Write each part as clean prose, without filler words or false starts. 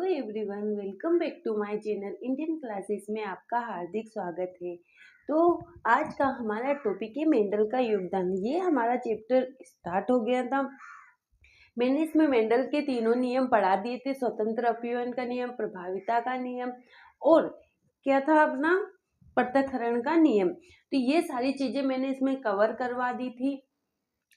Hello everyone, welcome back to my channel Indian classes में आपका हार्दिक स्वागत है। तो आज का हमारा टॉपिक है मेंडल का योगदान। ये हमारा चैप्टर स्टार्ट हो गया था। मैंने इसमें मेंडल के तीनों नियम पढ़ा दिए थे, स्वतंत्र अपव्यय का नियम, प्रभाविता का नियम और क्या था अपना पृथक्करण का नियम। तो ये सारी चीजें मैंने इसमें कवर करवा दी थी।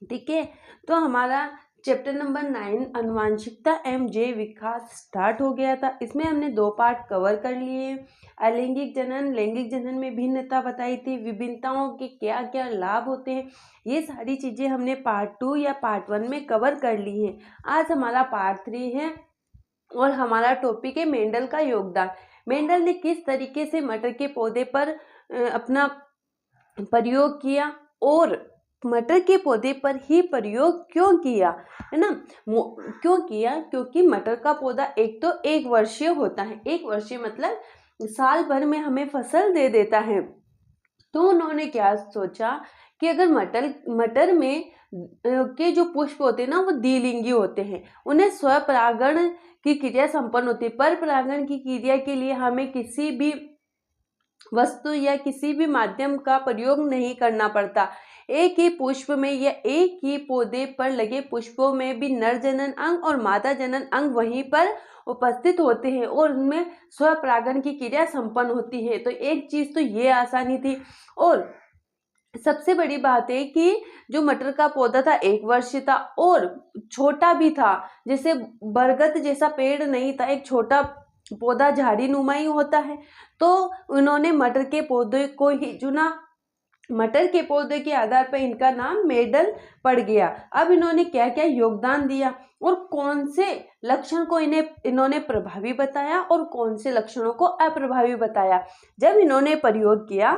ठीक है, तो हमारा चैप्टर नंबर 9 आनुवांशिकता एवं जैव विकास स्टार्ट हो गया था। इसमें हमने 2 पार्ट कवर कर लिए। अलैंगिक जनन, लैंगिक जनन में भिन्नता बताई थी, विभिन्नताओं के क्या क्या लाभ होते हैं, ये सारी चीजें हमने पार्ट 2 या पार्ट 1 में कवर कर ली है। आज हमारा पार्ट 3 है और हमारा टॉपिक है मेंडल का योगदान। मेंडल ने किस तरीके से मटर के पौधे पर अपना प्रयोग किया और मटर के पौधे पर ही प्रयोग क्यों किया, है ना। क्यों किया? क्योंकि मटर का पौधा एक तो 1 वर्षीय होता है। 1 वर्षीय मतलब साल भर में हमें फसल दे देता है। तो उन्होंने क्या सोचा कि अगर मटर में के जो पुष्प होते हैं ना, वो द्विलिंगी होते हैं, उन्हें स्वपरागण की क्रिया संपन्न होती है। पर परागण की क्रिया के लिए हमें किसी भी वस्तु या किसी भी माध्यम का प्रयोग नहीं करना पड़ता। एक ही पुष्प में या एक ही पौधे पर लगे पुष्पों में भी नर जनन अंग और मादा जनन अंग वहीं पर उपस्थित होते हैं और उनमें स्वपरागण की क्रिया संपन्न होती है। तो एक चीज तो ये आसानी थी। और सबसे बड़ी बात है कि जो मटर का पौधा था 1 वर्ष था और छोटा भी था, जैसे बरगद जैसा पेड़ नहीं था, एक छोटा पौधा झाड़ी नुमा ही होता है। तो उन्होंने मटर के पौधे को ही चुना। मटर के पौधे के आधार पर इनका नाम मेंडल पड़ गया। अब इन्होंने क्या क्या योगदान दिया और कौन से लक्षण को इन्होंने प्रभावी बताया और कौन से लक्षणों को अप्रभावी बताया। जब इन्होंने प्रयोग किया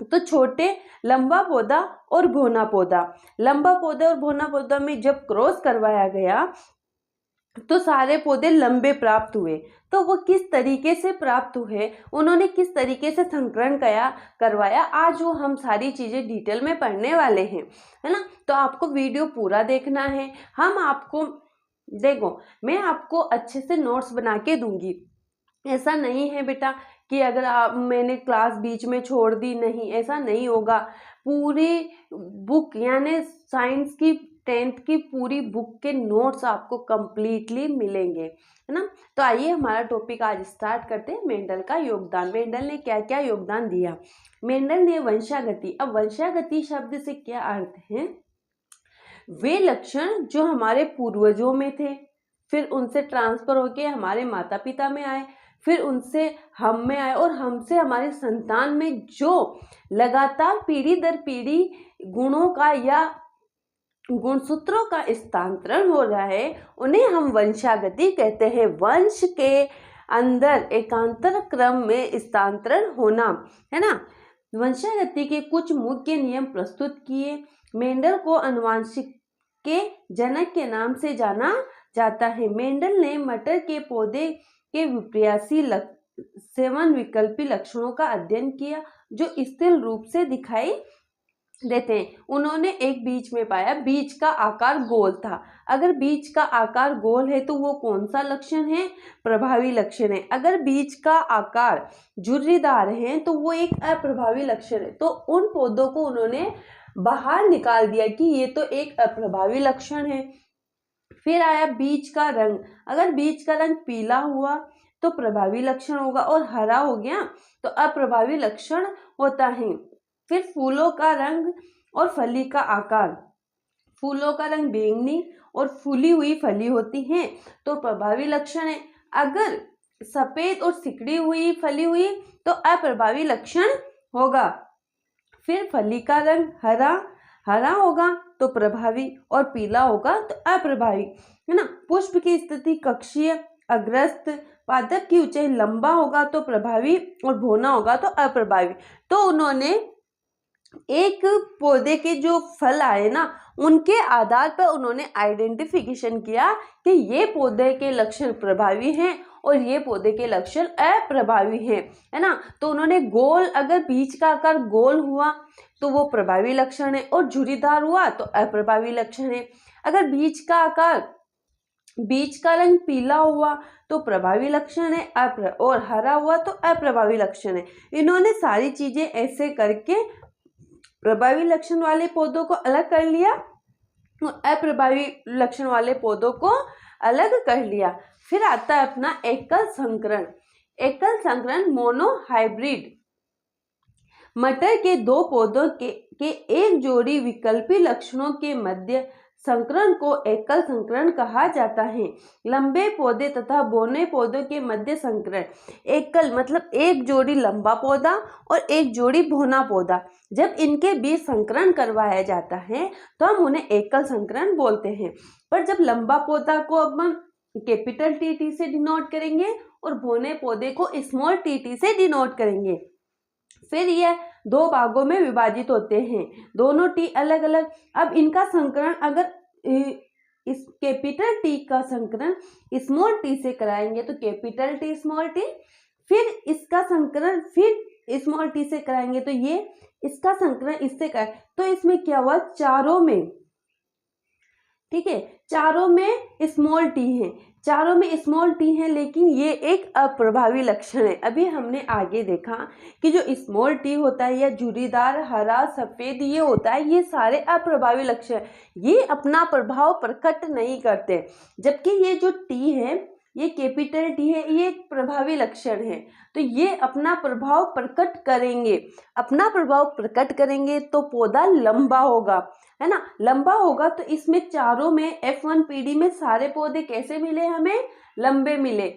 तो छोटे लंबा पौधा और भौना पौधा, लंबा पौधा और भौना पौधा में जब क्रॉस करवाया गया तो सारे पौधे लंबे प्राप्त हुए। तो वो किस तरीके से प्राप्त हुए, उन्होंने किस तरीके से संकरण करवाया, आज वो हम सारी चीजें डिटेल में पढ़ने वाले हैं, है ना। तो आपको वीडियो पूरा देखना है। हम आपको देखो, मैं आपको अच्छे से नोट्स बना के दूंगी। ऐसा नहीं है बेटा कि अगर मैंने क्लास बीच में छोड़ दी, नहीं, ऐसा नहीं होगा। पूरी बुक यानी साइंस की 10th की पूरी बुक के नोट्स आपको कंप्लीटली मिलेंगे, है ना। तो आइए हमारा टॉपिक आज स्टार्ट करते हैं। मेंडल का योगदान। मेंडल ने क्या क्या योगदान दिया। मेंडल ने वंशागति। अब वंशागति शब्द से क्या अर्थ है? वे लक्षण जो हमारे पूर्वजों में थे, फिर उनसे ट्रांसफर होके हमारे माता पिता में आए, फिर उनसे हम में आए और हमसे हमारे संतान में जो लगातार पीढ़ी दर पीढ़ी गुणों का या गुणसूत्रों का स्थानांतरण हो रहा है, उन्हें हम वंशागति कहते हैं। वंश के अंदर एकांतर क्रम में स्थानांतरण होना, है ना। वंशागति के कुछ मुख्य नियम प्रस्तुत किए। मेंडल को आनुवंशिक के जनक के नाम से जाना जाता है। मेंडल ने मटर के पौधे के विपर्यासी 7 विकल्पी लक्षणों का अध्ययन किया जो स्थिर रूप से दिखाई देते हैं। उन्होंने एक बीज में पाया, बीज का आकार गोल था। अगर बीज का आकार गोल है तो वो कौन सा लक्षण है? प्रभावी लक्षण है। अगर बीज का आकार झुर्रीदार है तो वो एक अप्रभावी लक्षण है। तो उन पौधों को उन्होंने बाहर निकाल दिया कि ये तो एक अप्रभावी लक्षण है। फिर आया बीज का रंग। अगर बीज का रंग पीला हुआ तो प्रभावी लक्षण होगा और हरा हो गया तो अप्रभावी लक्षण होता है। फिर फूलों का रंग और फली का आकार। फूलों का रंग बैंगनी और फूली हुई फली होती है तो प्रभावी लक्षण है। अगर सफेद और सिकड़ी हुई फली हुई तो अप्रभावी लक्षण होगा। फिर फली का रंग हरा होगा तो प्रभावी और पीला होगा तो अप्रभावी, है ना। पुष्प की स्थिति कक्षीय अग्रस्त, पादप की ऊंचाई लंबा होगा तो प्रभावी और भौना होगा तो अप्रभावी। तो उन्होंने एक पौधे के जो फल आए ना, उनके आधार पर उन्होंने आइडेंटिफिकेशन किया कि ये पौधे के लक्षण प्रभावी हैं और ये पौधे के लक्षण अप्रभावी हैं, है ना। तो उन्होंने गोल, अगर बीज का आकार गोल हुआ तो वो प्रभावी लक्षण है और झुर्रीदार हुआ तो अप्रभावी लक्षण है। अगर बीज का आकार बीज का रंग पीला हुआ तो प्रभावी लक्षण है, और हरा हुआ तो अप्रभावी लक्षण है। इन्होंने सारी चीजें ऐसे करके प्रभावी लक्षण वाले पौधों को अलग कर लिया और अप्रभावी लक्षण वाले पौधों को अलग कर लिया। फिर आता है अपना एकल संकरण। एकल संकरण मोनोहाइब्रिड। मटर के दो पौधों के एक जोड़ी विकल्पी लक्षणों के मध्य संकरण को एकल संकरण कहा जाता है। लंबे पौधे तथा बौने पौधों के मध्य संकरण। एकल मतलब एक जोड़ी लंबा पौधा और एक जोड़ी बौना पौधा, जब इनके बीच संकरण करवाया जाता है तो हम उन्हें एकल संकरण बोलते हैं। पर जब लंबा पौधा को अब हम कैपिटल टी से डिनोट करेंगे और बौने पौधे को स्मॉल टी से डिनोट करेंगे। फिर यह दो भागों में विभाजित होते हैं, दोनों टी अलग अलग। अब इनका संकरण अगर इस कैपिटल टी का संकरण स्मॉल टी से कराएंगे तो कैपिटल टी स्मॉल टी, फिर इसका संकरण फिर स्मॉल टी से कराएंगे तो ये इसका संकरण इससे कराए, तो इसमें क्या हुआ, चारों में, ठीक है, चारों में स्मॉल टी है, चारों में स्मॉल टी है, लेकिन ये एक अप्रभावी लक्षण है। अभी हमने आगे देखा कि जो स्मॉल टी होता है या झुर्रीदार, हरा, सफेद ये होता है, ये सारे अप्रभावी लक्षण, ये अपना प्रभाव प्रकट नहीं करते। जबकि ये जो टी है, ये कैपिटल टी है, ये एक प्रभावी लक्षण है, तो ये अपना प्रभाव प्रकट करेंगे। अपना प्रभाव प्रकट करेंगे तो पौधा लंबा होगा, है ना, लंबा होगा। तो इसमें चारों में F1 पीढ़ी में सारे पौधे कैसे मिले, हमें लंबे मिले,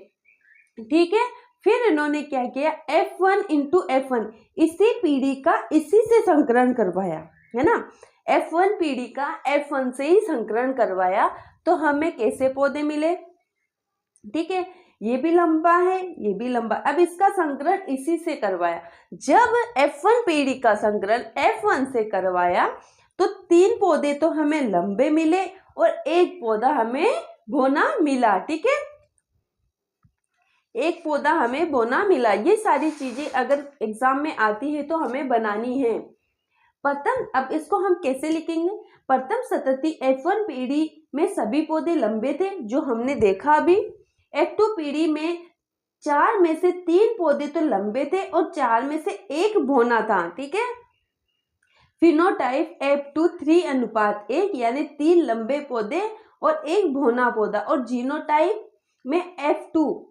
ठीक है। फिर इन्होंने क्या किया, F1 इंटू F1, इसी पीढ़ी का इसी से संकरण करवाया, है ना, F1 पीढ़ी का F1 से ही संकरण करवाया, तो हमें कैसे पौधे मिले, ठीक है, ये भी लंबा है, ये भी लंबा। अब इसका संकरण इसी से करवाया। जब F1 पीढ़ी का संकरण F1 से करवाया तो 3 पौधे तो हमें लंबे मिले और एक पौधा हमें बौना मिला, ठीक है, एक पौधा हमें बौना मिला। ये सारी चीजें अगर एग्जाम में आती है तो हमें बनानी है। प्रथम, अब इसको हम कैसे लिखेंगे, प्रथम सतती F1 पीढ़ी में सभी पौधे लंबे थे, जो हमने देखा अभी। F2 पीढ़ी में 4 में से 3 पौधे तो लंबे थे और 4 में से एक बौना था, ठीक है। फिनोटाइप F2 3:1, यानी 3 लंबे पौधे और एक बौना पौधा। और जीनोटाइप में F2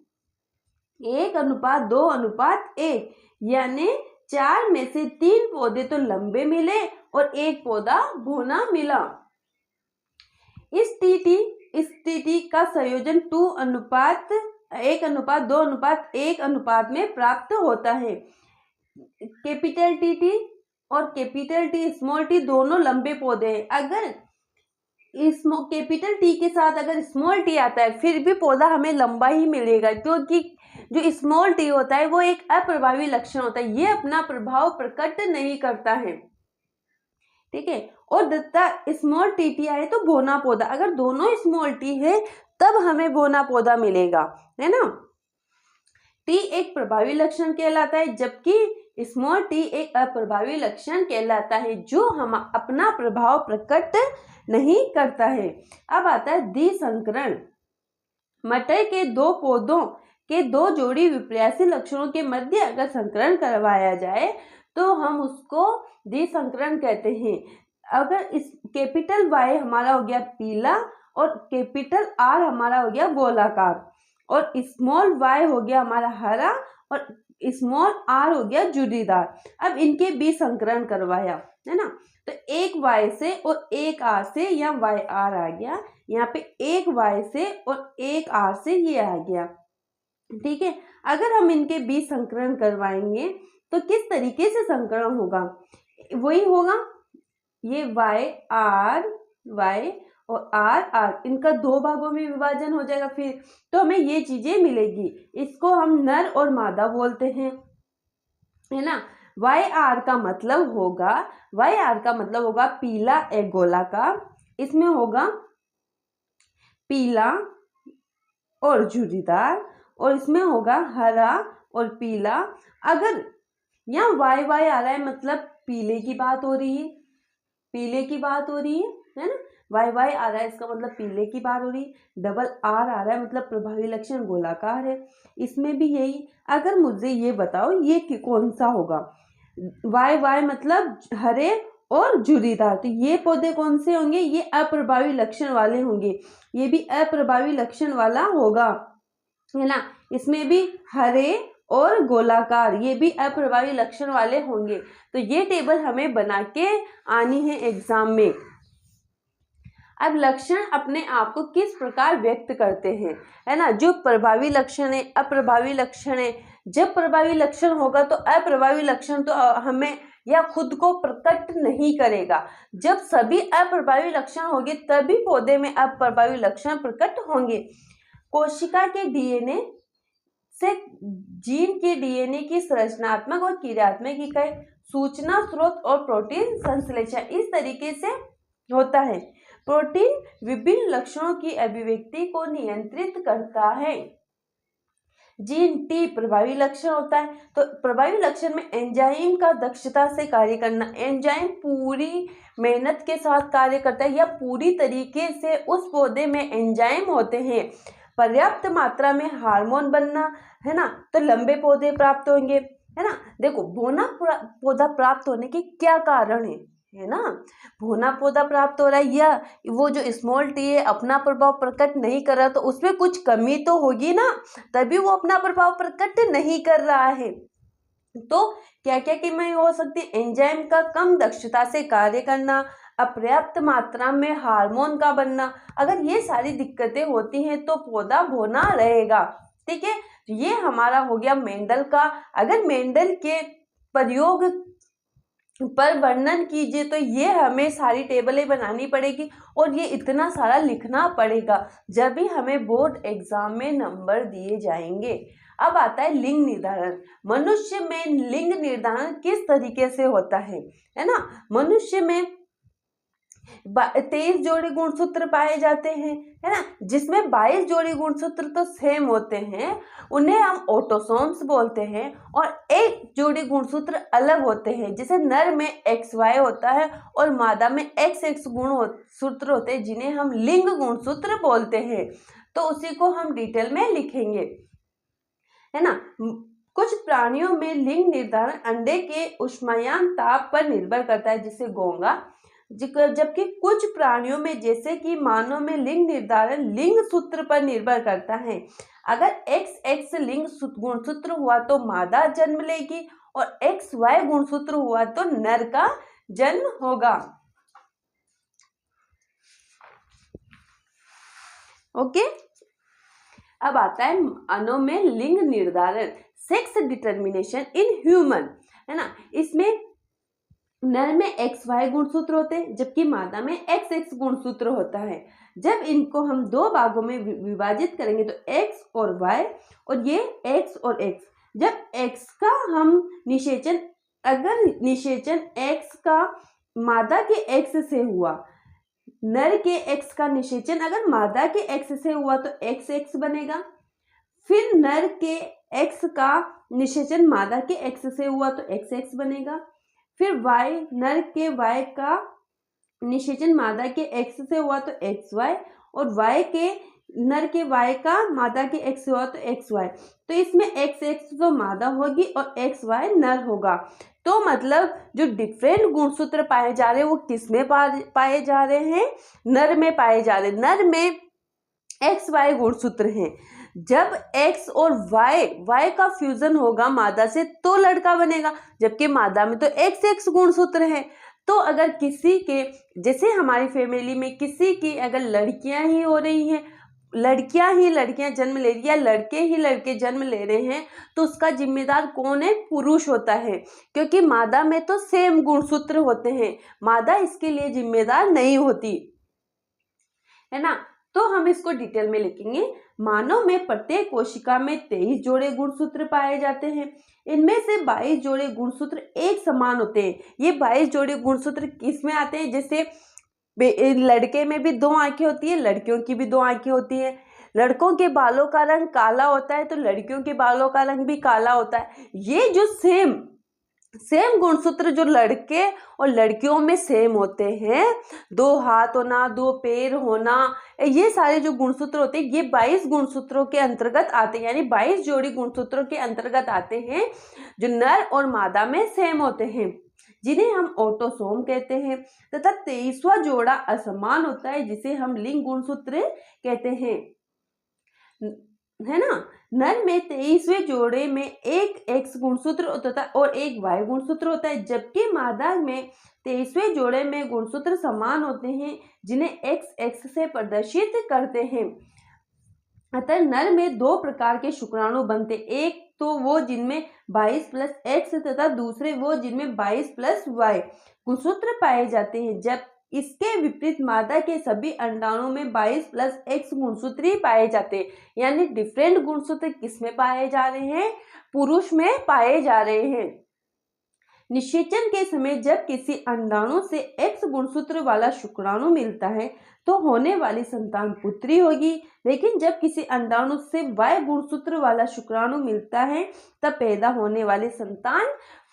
1:2:1, यानी 4 में से 3 पौधे तो लंबे मिले और एक पौधा बौना मिला। इस टीटी का संयोजन 1:2:1 अनुपात में प्राप्त होता है। कैपिटल टी और कैपिटल टी स्मॉल टी दोनों लंबे पौधे हैं। अगर कैपिटल टी के साथ अगर स्मॉल टी आता है फिर भी पौधा हमें लंबा ही मिलेगा, क्योंकि जो स्मॉल टी होता है वो एक अप्रभावी लक्षण होता है, ये अपना प्रभाव प्रकट नहीं करता है, ठीक है। और दत्ता स्मॉल टी आए तो बौना पौधा, अगर दोनों स्मॉल टी है तब हमें बौना पौधा मिलेगा, है ना। टी एक प्रभावी लक्षण कहलाता है, जबकि स्मॉल टी एक अप्रभावी लक्षण कहलाता है, जो हम अपना प्रभाव प्रकट नहीं करता है। अब आता है द्विसंकरण। मटर के दो पौधों के दो जोड़ी विपर्यासी लक्षणों के मध्य अगर संकरण करवाया जाए तो हम उसको द्विसंकरण कहते हैं। अगर इस कैपिटल वाई हमारा हो गया पीला और कैपिटल आर हमारा हो गया गोलाकार और स्मॉल वाई हो गया हमारा हरा और स्मॉल आर हो गया जुड़ीदार। अब इनके बीच संकरण करवाया, है ना, तो एक वाई से और एक आर से यहाँ वाई आर आ गया, यहाँ पे एक वाई से और एक आर से ये आ गया, ठीक है। अगर हम इनके बीच संकरण करवाएंगे तो किस तरीके से संकरण होगा, वही होगा, ये वाई और आर, इनका दो भागों में विभाजन हो जाएगा, फिर तो हमें ये चीजें मिलेगी। इसको हम नर और मादा बोलते हैं, है ना। वाई आर का मतलब होगा पीला एक गोलाकार, इसमें होगा पीला और झुर्रीदार और इसमें होगा हरा और पीला। अगर यहाँ वाई आ रहा है मतलब पीले की बात हो रही है, है ना। वाई वाई आ रहा है, इसका मतलब पीले की बात हो रही है। डबल आर आ रहा है, मतलब प्रभावी लक्षण गोलाकार है। इसमें भी यही। अगर मुझे ये बताओ ये कौन सा होगा, वाई वाई मतलब हरे और झुर्रीदार, तो ये पौधे कौन से होंगे, ये अप्रभावी लक्षण वाले होंगे, ये भी अप्रभावी लक्षण वाला होगा, है ना। इसमें भी हरे और गोलाकार, ये भी अप्रभावी लक्षण वाले होंगे। तो ये टेबल हमें बना के आनी है एग्जाम में। अब लक्षण अपने आप को किस प्रकार व्यक्त करते हैं, है ना। जो प्रभावी लक्षण है, अप्रभावी लक्षण है। जब प्रभावी लक्षण होगा तो अप्रभावी लक्षण तो हमें या खुद को प्रकट नहीं करेगा। जब सभी अप्रभावी लक्षण होंगे तभी पौधे में अप्रभावी लक्षण प्रकट होंगे। कोशिका के डीएनए से जीन के डीएनए की संरचनात्मक और क्रियात्मक इकाई, सूचना स्रोत और प्रोटीन संश्लेषण इस तरीके से होता है। प्रोटीन विभिन्न लक्षणों की अभिव्यक्ति को नियंत्रित करता है। जीन टी प्रभावी लक्षण होता है। तो प्रभावी लक्षण में एंजाइम का दक्षता से कार्य करना, एंजाइम पूरी मेहनत के साथ कार्य करता है या पूरी तरीके से उस पौधे में एंजाइम होते हैं। पर्याप्त मात्रा में हार्मोन बनना, है ना, तो लंबे पौधे प्राप्त होंगे, है ना। देखो भोना पौधा प्राप्त होने के क्या कारण है ना। भोना पौधा प्राप्त हो रहा है या वो जो स्मॉल टी है अपना प्रभाव प्रकट नहीं कर रहा, तो उसमें कुछ कमी तो होगी ना, तभी वो अपना प्रभाव प्रकट नहीं कर रहा है। तो क्या क्या कमी हो सकती है, एंजाइम का कम दक्षता से कार्य करना, अपर्याप्त मात्रा में हार्मोन का बनना। अगर ये सारी दिक्कतें होती हैं तो पौधा भोना रहेगा, ठीक है। ये हमारा हो गया मेंडल का। अगर मेंडल के प्रयोग पर वर्णन कीजिए तो ये हमें सारी टेबलें बनानी पड़ेगी और ये इतना सारा लिखना पड़ेगा, जब भी हमें बोर्ड एग्जाम में नंबर दिए जाएंगे। अब आता है लिंग निर्धारण। मनुष्य में लिंग निर्धारण किस तरीके से होता है ना। मनुष्य में 23 जोड़ी गुणसूत्र पाए जाते हैं, है ना, जिसमें 22 जोड़ी गुणसूत्र तो सेम होते हैं, उन्हें हम ऑटोसोम्स बोलते हैं, और एक जोड़ी गुणसूत्र अलग होते हैं, जैसे नर में XY होता है और मादा में XX गुणसूत्र होते हैं, जिन्हें हम लिंग गुणसूत्र बोलते हैं। तो उसी को हम डिटेल में लिखेंगे, है ना। कुछ प्राणियों में लिंग निर्धारण अंडे के ऊष्मायन ताप पर निर्भर करता है, जिसे घोंघा, जबकि कुछ प्राणियों में जैसे कि मानव में लिंग निर्धारण लिंग सूत्र पर निर्भर करता है। अगर XX लिंग गुणसूत्र हुआ तो मादा जन्म लेगी और XY गुणसूत्र हुआ तो नर का जन्म होगा। ओके। अब आता है अनु में लिंग निर्धारण, सेक्स डिटर्मिनेशन इन ह्यूमन, है ना। इसमें नर में XY गुणसूत्र होते हैं जबकि मादा में XX गुणसूत्र होता है। जब इनको हम दो भागों में विभाजित करेंगे तो X और Y, और ये X और X, जब X का हम निषेचन, अगर निषेचन X का मादा के X से हुआ, नर के X का निषेचन अगर मादा के X से हुआ तो XX बनेगा। फिर नर के X का निषेचन मादा के X से हुआ तो XX बनेगा। फिर Y, नर के Y का निषेचन मादा के X से हुआ तो XY, और Y के नर के Y का मादा के X से हुआ तो XY। तो इसमें XX तो मादा होगी और XY नर होगा। तो मतलब जो डिफरेंट गुणसूत्र पाए जा रहे हैं वो किस में पाए जा रहे हैं, नर में पाए जा रहे हैं। नर में XY गुणसूत्र हैं। जब X और Y का फ्यूजन होगा मादा से तो लड़का बनेगा, जबकि मादा में तो XX गुणसूत्र है। तो अगर किसी के, जैसे हमारी फैमिली में किसी की अगर लड़कियां ही हो रही हैं, लड़कियां जन्म ले रही है, लड़के ही लड़के जन्म ले रहे हैं, तो उसका जिम्मेदार कौन है, पुरुष होता है, क्योंकि मादा में तो सेम गुणसूत्र होते हैं, मादा इसके लिए जिम्मेदार नहीं होती, है ना। तो हम इसको डिटेल में लिखेंगे। मानव में प्रत्येक कोशिका में 23 जोड़े गुणसूत्र पाए जाते हैं। इनमें से 22 जोड़े गुणसूत्र एक समान होते हैं। ये 22 जोड़े गुणसूत्र किस में आते हैं, जैसे लड़के में भी 2 आंखें होती है, लड़कियों की भी 2 आंखें होती है। लड़कों के बालों का रंग काला होता है तो लड़कियों के बालों का रंग भी काला होता है। ये जो सेम सेम गुणसूत्र जो लड़के और लड़कियों में सेम होते हैं, 2 हाथ होना, 2 पैर होना, ये सारे जो गुणसूत्र होते हैं ये 22 गुणसूत्रों के अंतर्गत आते हैं, यानी 22 जोड़ी गुणसूत्रों के अंतर्गत आते हैं जो नर और मादा में सेम होते हैं, जिन्हें हम ऑटोसोम कहते हैं। तथा 23वां जोड़ा असमान होता है जिसे हम लिंग गुणसूत्र कहते हैं, है ना। नर में 23वें जोड़े में एक एक्स गुणसूत्र तथा और एक वाई गुणसूत्र होता है, जबकि मादा में 23वें जोड़े में गुणसूत्र समान होते हैं जिन्हें एक्स एक्स से प्रदर्शित करते हैं। अतः नर में 2 प्रकार के शुक्राणु बनते, एक तो वो जिनमें 22 प्लस एक्स तथा दूसरे वो जिनमें 22 प्लस वाई गुणसूत्र पाए जाते हैं, जब इसके विपरीत मादा के सभी अंडाणुओं में 22 प्लस एक्स गुणसूत्र ही पाए जाते हैं। यानी डिफरेंट गुणसूत्र किसमें पाए जा रहे हैं, पुरुष में पाए जा रहे हैं। निषेचन के समय जब किसी अंडाणु से एक्स गुणसूत्र वाला शुक्राणु मिलता है तो होने वाली संतान पुत्री होगी, लेकिन जब किसी अंडाणु से वाई गुणसूत्र वाला शुक्राणु मिलता है तब पैदा होने वाली संतान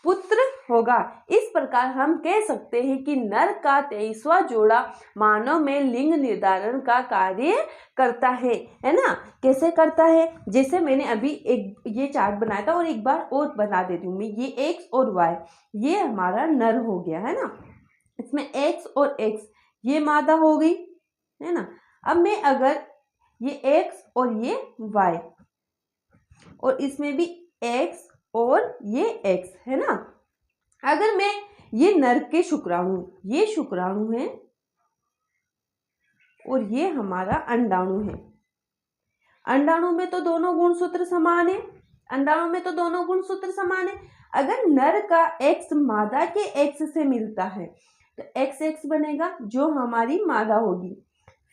पुत्र होगा। इस प्रकार हम कह सकते हैं कि नर का 23वां जोड़ा मानव में लिंग निर्धारण का कार्य करता है ना। कैसे करता है, जैसे मैंने अभी एक ये चार्ट बनाया था और एक बार और बना देती हूँ मैं, ये एक्स और वाई, ये हमारा नर हो गया है ना, इसमें एक्स और एक्स ये मादा हो गई है ना। अब मैं अगर ये एक्स और ये वाई और इसमें भी एक्स और ये एक्स है ना, अगर मैं ये नर के शुक्राणु, ये शुक्राणु है और ये हमारा अंडाणु है, अंडाणु में तो दोनों गुणसूत्र समान है, अंडाणु में तो दोनों गुणसूत्र समान है। अगर नर का एक्स मादा के एक्स से मिलता है तो एक्स एक्स बनेगा जो हमारी मादा होगी।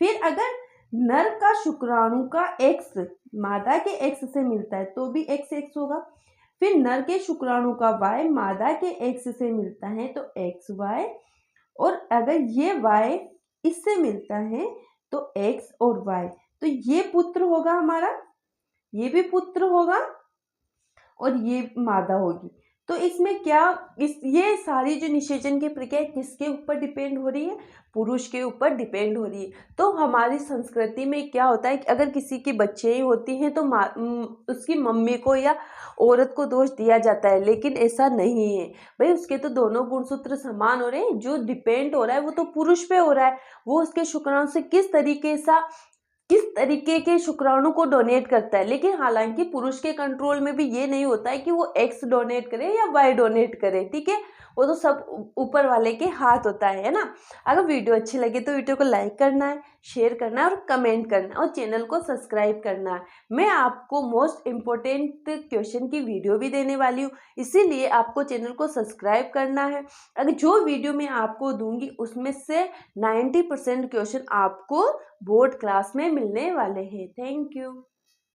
फिर अगर नर का शुक्राणु का एक्स मादा के एक्स से मिलता है तो भी एक्स एक्स होगा। फिर नर के शुक्राणु का वाई मादा के एक्स से मिलता है तो एक्स वाई, और अगर ये वाई इससे मिलता है तो एक्स और वाई, तो ये पुत्र होगा हमारा, ये भी पुत्र होगा और ये मादा होगी। तो इसमें क्या ये सारी जो निषेचन की प्रक्रिया किसके ऊपर डिपेंड हो रही है, पुरुष के ऊपर डिपेंड हो रही है। तो हमारी संस्कृति में क्या होता है कि अगर किसी की बच्चे ही होती हैं तो उसकी मम्मी को या औरत को दोष दिया जाता है, लेकिन ऐसा नहीं है भाई, उसके तो दोनों गुणसूत्र समान हो रहे हैं, जो डिपेंड हो रहा है वो तो पुरुष पे हो रहा है, वो उसके शुक्राणु से किस तरीके के शुक्राणु को डोनेट करता है। लेकिन हालांकि पुरुष के कंट्रोल में भी ये नहीं होता है कि वो एक्स डोनेट करे या वाई डोनेट करे, ठीक है, वो तो सब ऊपर वाले के हाथ होता है ना। अगर वीडियो अच्छी लगे तो वीडियो को लाइक करना है, शेयर करना है और कमेंट करना है और चैनल को सब्सक्राइब करना है। मैं आपको मोस्ट इम्पोर्टेंट क्वेश्चन की वीडियो भी देने वाली हूँ, इसीलिए आपको चैनल को सब्सक्राइब करना है। अगर जो वीडियो मैं आपको दूंगी उसमें से 90% क्वेश्चन आपको बोर्ड क्लास में मिलने वाले हैं। Thank you.